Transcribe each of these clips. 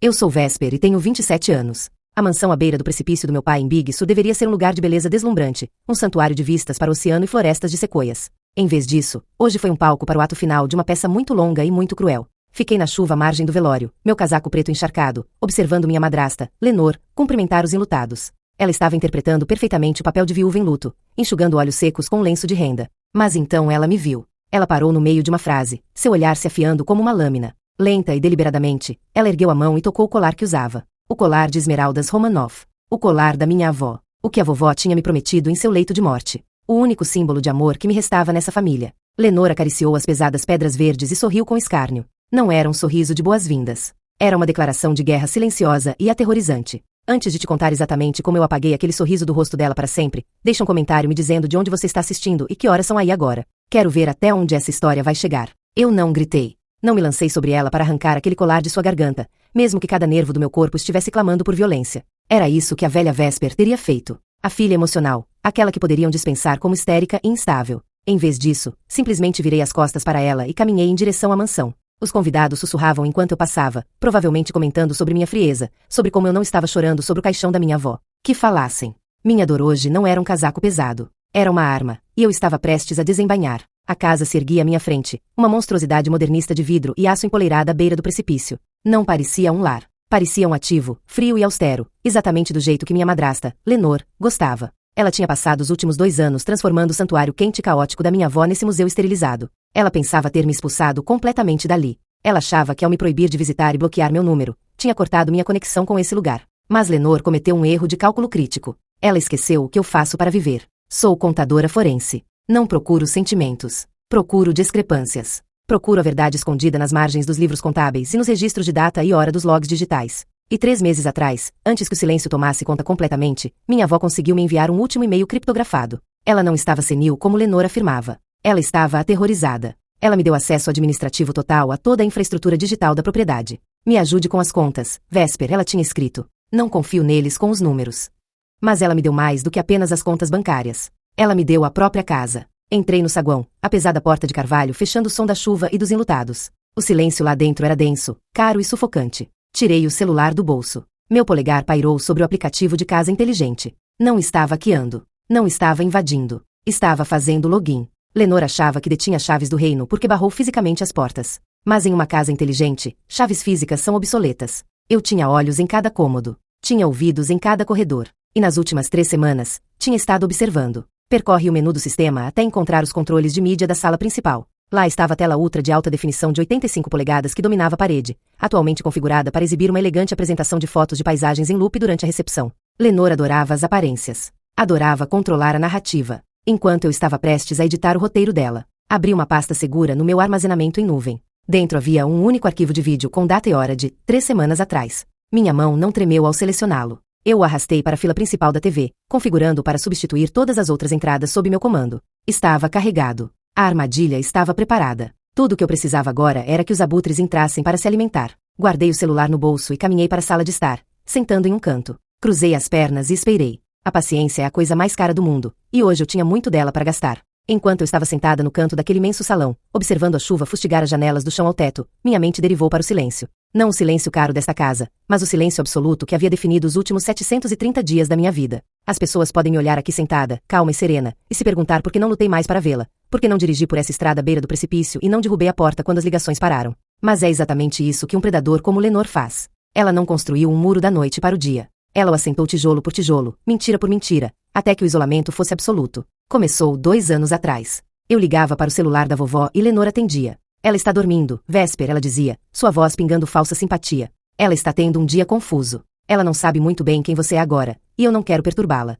Eu sou Vesper e tenho 27 anos. A mansão à beira do precipício do meu pai em Big Sur deveria ser um lugar de beleza deslumbrante, um santuário de vistas para o oceano e florestas de sequoias. Em vez disso, hoje foi um palco para o ato final de uma peça muito longa e muito cruel. Fiquei na chuva à margem do velório, meu casaco preto encharcado, observando minha madrasta, Lenor, cumprimentar os enlutados. Ela estava interpretando perfeitamente o papel de viúva em luto, enxugando olhos secos com um lenço de renda. Mas então ela me viu. Ela parou no meio de uma frase, seu olhar se afiando como uma lâmina. Lenta e deliberadamente, ela ergueu a mão e tocou o colar que usava. O colar de esmeraldas Romanov. O colar da minha avó. O que a vovó tinha me prometido em seu leito de morte. O único símbolo de amor que me restava nessa família. Lenor acariciou as pesadas pedras verdes e sorriu com escárnio. Não era um sorriso de boas-vindas. Era uma declaração de guerra silenciosa e aterrorizante. Antes de te contar exatamente como eu apaguei aquele sorriso do rosto dela para sempre, deixa um comentário me dizendo de onde você está assistindo e que horas são aí agora. Quero ver até onde essa história vai chegar. Eu não gritei. Não me lancei sobre ela para arrancar aquele colar de sua garganta, mesmo que cada nervo do meu corpo estivesse clamando por violência. Era isso que a velha Vesper teria feito. A filha emocional, aquela que poderiam dispensar como histérica e instável. Em vez disso, simplesmente virei as costas para ela e caminhei em direção à mansão. Os convidados sussurravam enquanto eu passava, provavelmente comentando sobre minha frieza, sobre como eu não estava chorando sobre o caixão da minha avó. Que falassem. Minha dor hoje não era um casaco pesado. Era uma arma, e eu estava prestes a desembainhar. A casa se erguia à minha frente, uma monstruosidade modernista de vidro e aço empoleirada à beira do precipício. Não parecia um lar. Parecia um ativo, frio e austero, exatamente do jeito que minha madrasta, Lenor, gostava. Ela tinha passado os últimos 2 anos transformando o santuário quente e caótico da minha avó nesse museu esterilizado. Ela pensava ter me expulsado completamente dali. Ela achava que ao me proibir de visitar e bloquear meu número, tinha cortado minha conexão com esse lugar. Mas Lenor cometeu um erro de cálculo crítico. Ela esqueceu o que eu faço para viver. Sou contadora forense. Não procuro sentimentos. Procuro discrepâncias. Procuro a verdade escondida nas margens dos livros contábeis e nos registros de data e hora dos logs digitais. E 3 meses atrás, antes que o silêncio tomasse conta completamente, minha avó conseguiu me enviar um último e-mail criptografado. Ela não estava senil como Lenor afirmava. Ela estava aterrorizada. Ela me deu acesso administrativo total a toda a infraestrutura digital da propriedade. Me ajude com as contas, Vesper, ela tinha escrito. Não confio neles com os números. Mas ela me deu mais do que apenas as contas bancárias. Ela me deu a própria casa. Entrei no saguão, a pesada porta de carvalho fechando o som da chuva e dos enlutados. O silêncio lá dentro era denso, caro e sufocante. Tirei o celular do bolso. Meu polegar pairou sobre o aplicativo de casa inteligente. Não estava hackeando. Não estava invadindo. Estava fazendo login. Lenor achava que detinha chaves do reino porque barrou fisicamente as portas. Mas em uma casa inteligente, chaves físicas são obsoletas. Eu tinha olhos em cada cômodo. Tinha ouvidos em cada corredor. E nas últimas 3 semanas, tinha estado observando. Percorre o menu do sistema até encontrar os controles de mídia da sala principal. Lá estava a tela ultra de alta definição de 85 polegadas que dominava a parede, atualmente configurada para exibir uma elegante apresentação de fotos de paisagens em loop durante a recepção. Lenor adorava as aparências. Adorava controlar a narrativa. Enquanto eu estava prestes a editar o roteiro dela, abri uma pasta segura no meu armazenamento em nuvem. Dentro havia um único arquivo de vídeo com data e hora de 3 semanas atrás. Minha mão não tremeu ao selecioná-lo. Eu o arrastei para a fila principal da TV, configurando para substituir todas as outras entradas sob meu comando. Estava carregado. A armadilha estava preparada. Tudo o que eu precisava agora era que os abutres entrassem para se alimentar. Guardei o celular no bolso e caminhei para a sala de estar, sentando em um canto. Cruzei as pernas e esperei. A paciência é a coisa mais cara do mundo, e hoje eu tinha muito dela para gastar. Enquanto eu estava sentada no canto daquele imenso salão, observando a chuva fustigar as janelas do chão ao teto, minha mente derivou para o silêncio. Não o silêncio caro desta casa, mas o silêncio absoluto que havia definido os últimos 730 dias da minha vida. As pessoas podem me olhar aqui sentada, calma e serena, e se perguntar por que não lutei mais para vê-la, por que não dirigi por essa estrada à beira do precipício e não derrubei a porta quando as ligações pararam. Mas é exatamente isso que um predador como Lenor faz. Ela não construiu um muro da noite para o dia. Ela o assentou tijolo por tijolo, mentira por mentira, até que o isolamento fosse absoluto. Começou 2 anos atrás. Eu ligava para o celular da vovó e Lenor atendia. Ela está dormindo, Vesper, ela dizia, sua voz pingando falsa simpatia. Ela está tendo um dia confuso. Ela não sabe muito bem quem você é agora, e eu não quero perturbá-la.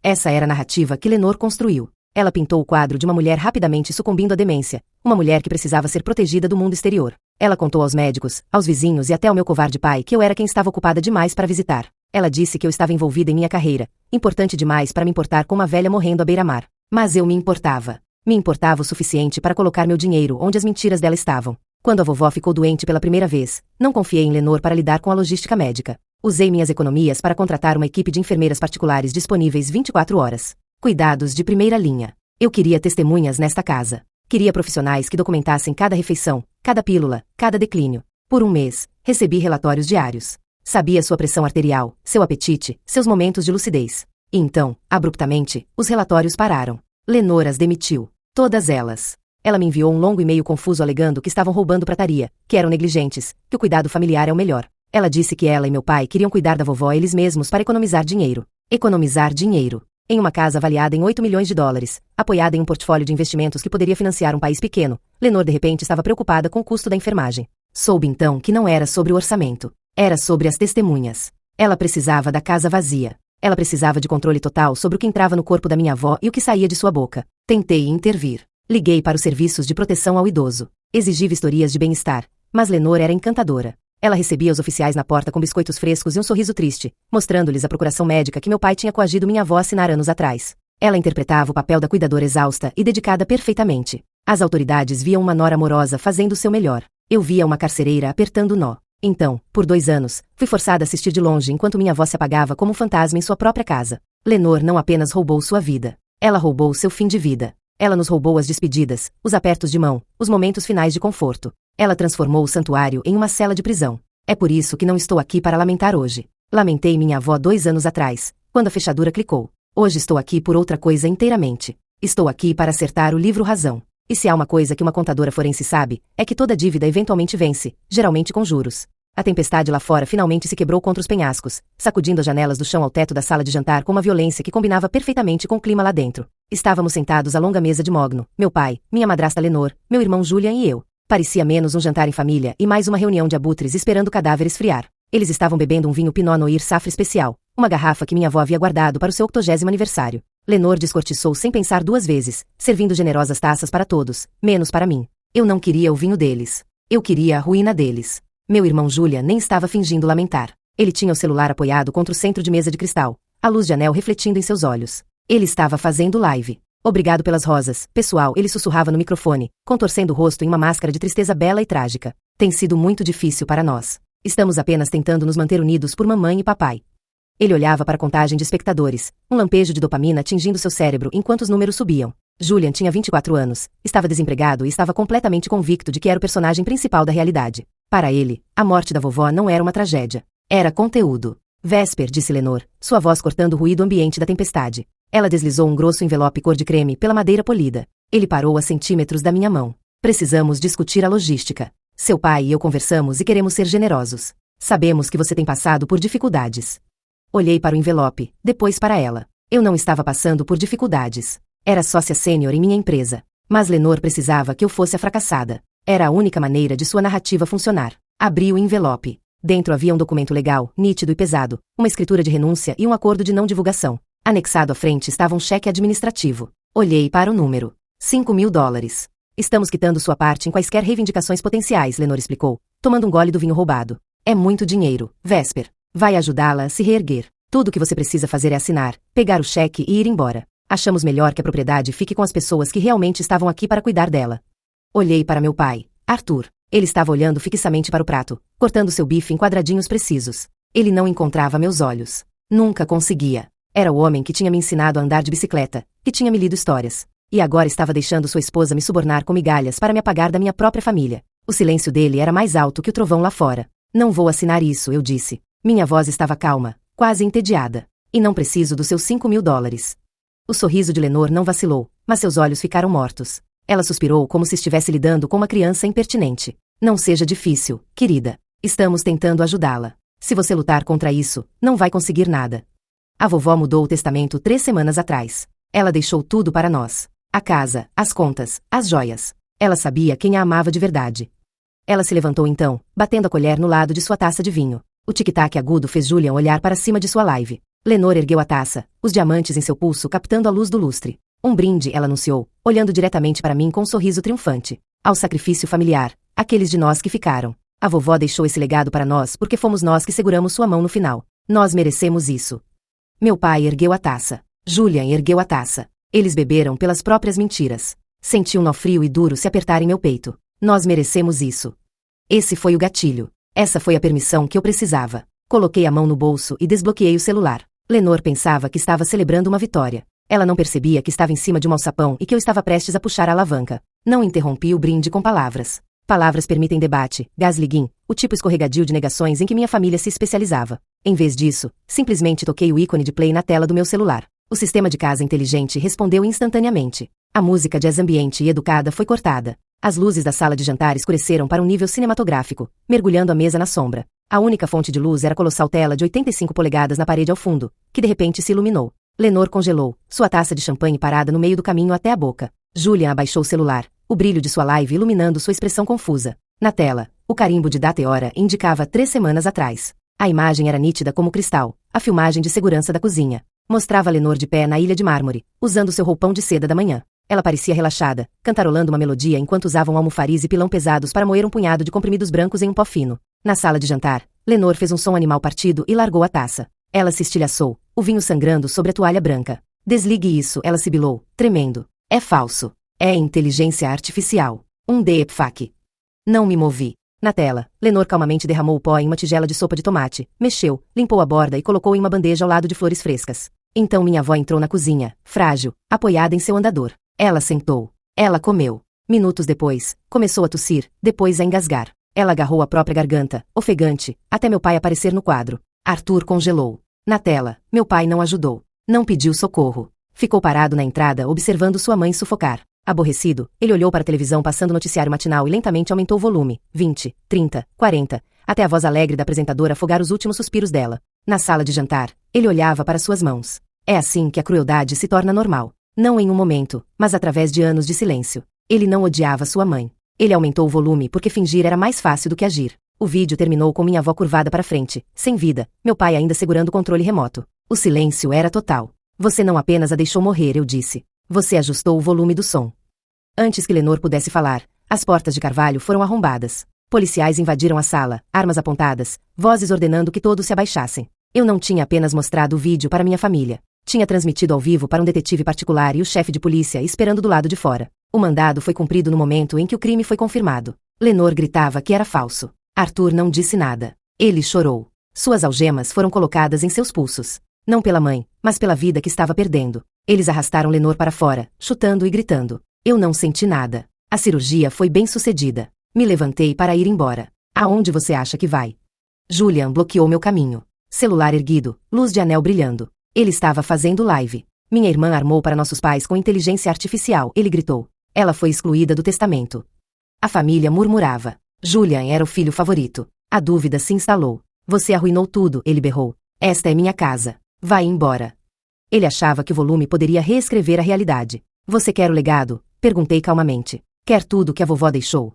Essa era a narrativa que Lenor construiu. Ela pintou o quadro de uma mulher rapidamente sucumbindo à demência, uma mulher que precisava ser protegida do mundo exterior. Ela contou aos médicos, aos vizinhos e até ao meu covarde pai que eu era quem estava ocupada demais para visitar. Ela disse que eu estava envolvida em minha carreira, importante demais para me importar com uma velha morrendo à beira-mar. Mas eu me importava. Me importava o suficiente para colocar meu dinheiro onde as mentiras dela estavam. Quando a vovó ficou doente pela primeira vez, não confiei em Lenor para lidar com a logística médica. Usei minhas economias para contratar uma equipe de enfermeiras particulares disponíveis 24 horas. Cuidados de primeira linha. Eu queria testemunhas nesta casa. Queria profissionais que documentassem cada refeição, cada pílula, cada declínio. Por um mês, recebi relatórios diários. Sabia sua pressão arterial, seu apetite, seus momentos de lucidez. E então, abruptamente, os relatórios pararam. Lenor as demitiu. Todas elas. Ela me enviou um longo e-mail confuso alegando que estavam roubando prataria, que eram negligentes, que o cuidado familiar é o melhor. Ela disse que ela e meu pai queriam cuidar da vovó eles mesmos para economizar dinheiro. Economizar dinheiro. Em uma casa avaliada em 8 milhões de dólares, apoiada em um portfólio de investimentos que poderia financiar um país pequeno, Lenor de repente estava preocupada com o custo da enfermagem. Soube então que não era sobre o orçamento. Era sobre as testemunhas. Ela precisava da casa vazia. Ela precisava de controle total sobre o que entrava no corpo da minha avó e o que saía de sua boca. Tentei intervir. Liguei para os serviços de proteção ao idoso. Exigi vistorias de bem-estar. Mas Lenor era encantadora. Ela recebia os oficiais na porta com biscoitos frescos e um sorriso triste, mostrando-lhes a procuração médica que meu pai tinha coagido minha avó a assinar anos atrás. Ela interpretava o papel da cuidadora exausta e dedicada perfeitamente. As autoridades viam uma nora amorosa fazendo o seu melhor. Eu via uma carcereira apertando o nó. Então, por 2 anos, fui forçada a assistir de longe enquanto minha avó se apagava como um fantasma em sua própria casa. Lenor não apenas roubou sua vida. Ela roubou seu fim de vida. Ela nos roubou as despedidas, os apertos de mão, os momentos finais de conforto. Ela transformou o santuário em uma cela de prisão. É por isso que não estou aqui para lamentar hoje. Lamentei minha avó 2 anos atrás, quando a fechadura clicou. Hoje estou aqui por outra coisa inteiramente. Estou aqui para acertar o livro Razão. E se há uma coisa que uma contadora forense sabe, é que toda dívida eventualmente vence, geralmente com juros. A tempestade lá fora finalmente se quebrou contra os penhascos, sacudindo as janelas do chão ao teto da sala de jantar com uma violência que combinava perfeitamente com o clima lá dentro. Estávamos sentados à longa mesa de mogno, meu pai, minha madrasta Lenor, meu irmão Julian e eu. Parecia menos um jantar em família e mais uma reunião de abutres esperando o cadáver esfriar. Eles estavam bebendo um vinho Pinot Noir Safra especial, uma garrafa que minha avó havia guardado para o seu 80º aniversário. Lenor descortiçou sem pensar 2 vezes, servindo generosas taças para todos, menos para mim. Eu não queria o vinho deles. Eu queria a ruína deles. Meu irmão Julian nem estava fingindo lamentar. Ele tinha o celular apoiado contra o centro de mesa de cristal, a luz de anel refletindo em seus olhos. Ele estava fazendo live. Obrigado pelas rosas, pessoal, ele sussurrava no microfone, contorcendo o rosto em uma máscara de tristeza bela e trágica. Tem sido muito difícil para nós. Estamos apenas tentando nos manter unidos por mamãe e papai. Ele olhava para a contagem de espectadores, um lampejo de dopamina atingindo seu cérebro enquanto os números subiam. Julian tinha 24 anos, estava desempregado e estava completamente convicto de que era o personagem principal da realidade. Para ele, a morte da vovó não era uma tragédia. Era conteúdo. Vesper, disse Lenor, sua voz cortando o ruído ambiente da tempestade. Ela deslizou um grosso envelope cor de creme pela madeira polida. Ele parou a centímetros da minha mão. Precisamos discutir a logística. Seu pai e eu conversamos e queremos ser generosos. Sabemos que você tem passado por dificuldades. Olhei para o envelope, depois para ela. Eu não estava passando por dificuldades. Era sócia sênior em minha empresa. Mas Lenor precisava que eu fosse a fracassada. Era a única maneira de sua narrativa funcionar. Abri o envelope. Dentro havia um documento legal, nítido e pesado, uma escritura de renúncia e um acordo de não divulgação. Anexado à frente estava um cheque administrativo. Olhei para o número. $5.000. Estamos quitando sua parte em quaisquer reivindicações potenciais, Lenor explicou, tomando um gole do vinho roubado. É muito dinheiro, Vesper. Vai ajudá-la a se reerguer. Tudo o que você precisa fazer é assinar, pegar o cheque e ir embora. Achamos melhor que a propriedade fique com as pessoas que realmente estavam aqui para cuidar dela. Olhei para meu pai, Arthur. Ele estava olhando fixamente para o prato, cortando seu bife em quadradinhos precisos. Ele não encontrava meus olhos. Nunca conseguia. Era o homem que tinha me ensinado a andar de bicicleta, que tinha me lido histórias. E agora estava deixando sua esposa me subornar com migalhas para me apagar da minha própria família. O silêncio dele era mais alto que o trovão lá fora. Não vou assinar isso, eu disse. Minha voz estava calma, quase entediada. E não preciso dos seus $5.000. O sorriso de Lenor não vacilou, mas seus olhos ficaram mortos. Ela suspirou como se estivesse lidando com uma criança impertinente. Não seja difícil, querida. Estamos tentando ajudá-la. Se você lutar contra isso, não vai conseguir nada. A vovó mudou o testamento 3 semanas atrás. Ela deixou tudo para nós. A casa, as contas, as joias. Ela sabia quem a amava de verdade. Ela se levantou então, batendo a colher no lado de sua taça de vinho. O tic-tac agudo fez Julian olhar para cima de sua live. Lenor ergueu a taça, os diamantes em seu pulso captando a luz do lustre. Um brinde, ela anunciou, olhando diretamente para mim com um sorriso triunfante. Ao sacrifício familiar, aqueles de nós que ficaram. A vovó deixou esse legado para nós porque fomos nós que seguramos sua mão no final. Nós merecemos isso. Meu pai ergueu a taça. Julian ergueu a taça. Eles beberam pelas próprias mentiras. Senti um nó frio e duro se apertar em meu peito. Nós merecemos isso. Esse foi o gatilho. Essa foi a permissão que eu precisava. Coloquei a mão no bolso e desbloqueei o celular. Lenor pensava que estava celebrando uma vitória. Ela não percebia que estava em cima de um alçapão e que eu estava prestes a puxar a alavanca. Não interrompi o brinde com palavras. Palavras permitem debate, Gaz Liguin, o tipo escorregadio de negações em que minha família se especializava. Em vez disso, simplesmente toquei o ícone de play na tela do meu celular. O sistema de casa inteligente respondeu instantaneamente. A música jazz ambiente e educada foi cortada. As luzes da sala de jantar escureceram para um nível cinematográfico, mergulhando a mesa na sombra. A única fonte de luz era a colossal tela de 85 polegadas na parede ao fundo, que de repente se iluminou. Lenor congelou, sua taça de champanhe parada no meio do caminho até a boca. Julian abaixou o celular, o brilho de sua live iluminando sua expressão confusa. Na tela, o carimbo de data e hora indicava 3 semanas atrás. A imagem era nítida como cristal, a filmagem de segurança da cozinha. Mostrava Lenor de pé na ilha de mármore, usando seu roupão de seda da manhã. Ela parecia relaxada, cantarolando uma melodia enquanto usava um almofariz e pilão pesados para moer um punhado de comprimidos brancos em um pó fino. Na sala de jantar, Lenor fez um som animal partido e largou a taça. Ela se estilhaçou, o vinho sangrando sobre a toalha branca. Desligue isso, ela sibilou, tremendo. É falso. É inteligência artificial. Um deepfake. Não me movi. Na tela, Lenor calmamente derramou o pó em uma tigela de sopa de tomate, mexeu, limpou a borda e colocou em uma bandeja ao lado de flores frescas. Então minha avó entrou na cozinha, frágil, apoiada em seu andador. Ela sentou. Ela comeu. Minutos depois, começou a tossir, depois a engasgar. Ela agarrou a própria garganta, ofegante, até meu pai aparecer no quadro. Arthur congelou. Na tela, meu pai não ajudou. Não pediu socorro. Ficou parado na entrada observando sua mãe sufocar. Aborrecido, ele olhou para a televisão passando o noticiário matinal e lentamente aumentou o volume. 20, 30, 40, até a voz alegre da apresentadora afogar os últimos suspiros dela. Na sala de jantar, ele olhava para suas mãos. É assim que a crueldade se torna normal. Não em um momento, mas através de anos de silêncio. Ele não odiava sua mãe. Ele aumentou o volume porque fingir era mais fácil do que agir. O vídeo terminou com minha avó curvada para frente, sem vida, meu pai ainda segurando o controle remoto. O silêncio era total. Você não apenas a deixou morrer, eu disse. Você ajustou o volume do som. Antes que Lenor pudesse falar, as portas de carvalho foram arrombadas. Policiais invadiram a sala, armas apontadas, vozes ordenando que todos se abaixassem. Eu não tinha apenas mostrado o vídeo para minha família. Tinha transmitido ao vivo para um detetive particular e o chefe de polícia esperando do lado de fora. O mandado foi cumprido no momento em que o crime foi confirmado. Lenor gritava que era falso. Arthur não disse nada. Ele chorou. Suas algemas foram colocadas em seus pulsos. Não pela mãe, mas pela vida que estava perdendo. Eles arrastaram Lenor para fora, chutando e gritando. Eu não senti nada. A cirurgia foi bem sucedida. Me levantei para ir embora. Aonde você acha que vai? Julian bloqueou meu caminho. Celular erguido, luz de anel brilhando. Ele estava fazendo live. Minha irmã armou para nossos pais com inteligência artificial, ele gritou. Ela foi excluída do testamento. A família murmurava. Julian era o filho favorito. A dúvida se instalou. Você arruinou tudo, ele berrou. Esta é minha casa. Vai embora. Ele achava que o volume poderia reescrever a realidade. Você quer o legado? Perguntei calmamente. Quer tudo que a vovó deixou?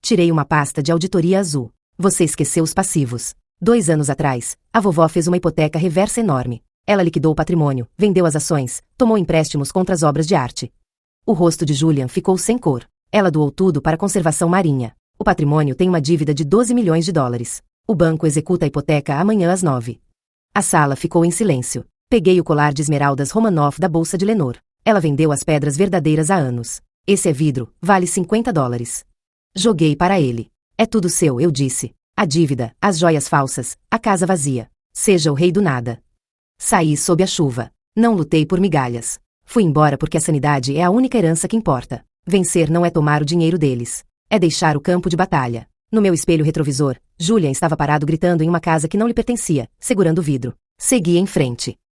Tirei uma pasta de auditoria azul. Você esqueceu os passivos. 2 anos atrás, a vovó fez uma hipoteca reversa enorme. Ela liquidou o patrimônio, vendeu as ações, tomou empréstimos contra as obras de arte. O rosto de Julian ficou sem cor. Ela doou tudo para a conservação marinha. O patrimônio tem uma dívida de 12 milhões de dólares. O banco executa a hipoteca amanhã às 9. A sala ficou em silêncio. Peguei o colar de esmeraldas Romanov da bolsa de Lenor. Ela vendeu as pedras verdadeiras há anos. Esse é vidro, vale 50 dólares. Joguei para ele. É tudo seu, eu disse. A dívida, as joias falsas, a casa vazia. Seja o rei do nada. Saí sob a chuva. Não lutei por migalhas. Fui embora porque a sanidade é a única herança que importa. Vencer não é tomar o dinheiro deles. É deixar o campo de batalha. No meu espelho retrovisor, Julian estava parado gritando em uma casa que não lhe pertencia, segurando o vidro. Segui em frente.